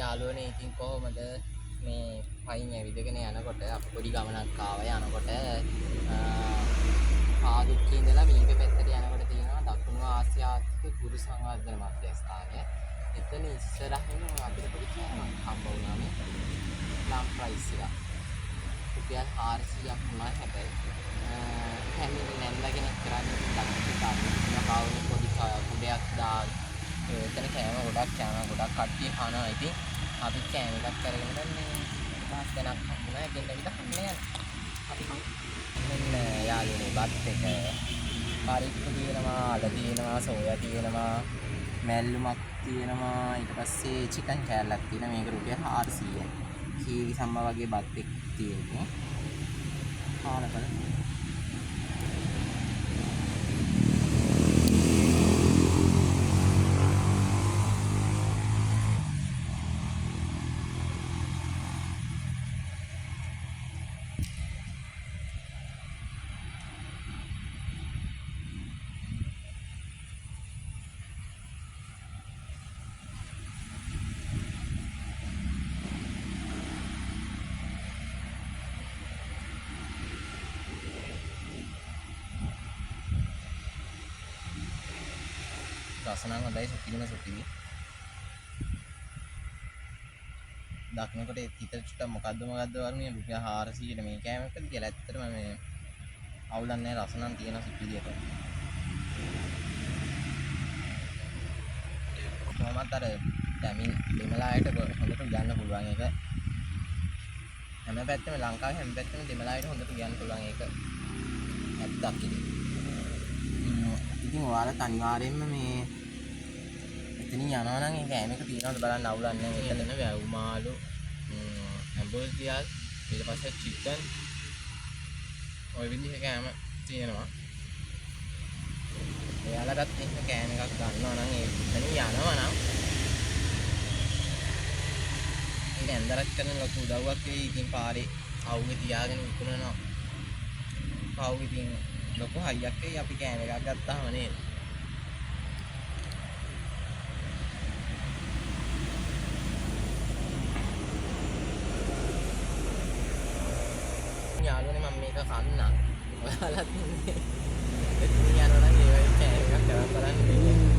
යාළුවනේ ඉතින් කොහොමද මේ පයින් ඇවිදගෙන යනකොට අපි පොඩි ගමනක් ආවා. යනකොට පාදුක්කේ ඉඳලා මීපේ පැත්තට යනකොට තියෙනවා දකුණු ආසියාතික ගුරු සංවර්ධන මධ්‍යස්ථානය. එතන ඉස්සරහින් අපිට පොඩි කෑමක් හම්බ වුණා මේ ලම් ප්‍රයිස් එක. රුපියල් 400ක් වුණා හැබැයි. කැමින් නැන්දගෙන කරන්නේ දකුණු කාවුනේ පොඩි කුඩයක් දාලා එතන කෑම ගොඩක් කෑම ගොඩක් කට්ටිය කනවා. ඉතින් අපි කෑම එකක් කරගෙන මේ පාස් දෙනක් හම්බුණා. දෙන්න විතර කන්නේ අපි මෙන්න යාළුවනේ බත් එක පරිප්පු තියෙනවා, අල තියෙනවා, සෝයා තියෙනවා, මැල්ලුමක් තියෙනවා. ඊට පස්සේ චිකන් කෑල්ලක් තියෙනවා. මේක රුපියල් 400යි. කීරි සම්මා වගේ බත් එක තියෙනවා. කාලා බලන්න. රසනම් හොඳයි සුපිරිම සුපිරි. දක්නකොට හිතට චුට්ටක් මොකද්ද වරුනේ රුපියල් 400ට මේ කෑම එකද කියලා. ඇත්තටම මේ අවුලක් නැහැ. රසනම් තියෙන සුපිරියට. කොහොමද අර දැමින් දෙමළායට හොඳට යන්න පුළුවන් එක. හැම පැත්තෙම ලංකාවේ හැම පැත්තෙම දෙමළායට හොඳට යන්න පුළුවන් එක. ඇත්තක් ඉතින්. ඉතින් ඔයාලා අනිවාර්යෙන්ම මේ එතනින් යනවා නම් ඒ කෑම එක තියනවාද බලන්න. අවුලක් නැහැ. එතන වැව් මාළු හැම්බර්ගර් ඊට පස්සේ චිකන් ඔය විදිහේ කෑම තියෙනවා. එයාලටත් එහෙම කෑම එකක් ගන්නවා නම් ඒ එතනින් යනවා නම් ඒක ඇන්දරක් කරන ලොකු උදව්වක් වෙයි. ඉතින් පාරේ අවුවේ තියාගෙන විකුණනවා. පාවුවේ ඉතින් ලොකු හයියක් වෙයි අපි කෑම එකක් ගත්තාම නේද? යාළුවනේ මම මේක කන්නම්. ඔයාලත් ඉන්නේ. එතන යනවා නම් ඒ වගේ කෑම එකක් කරන් බලන්න.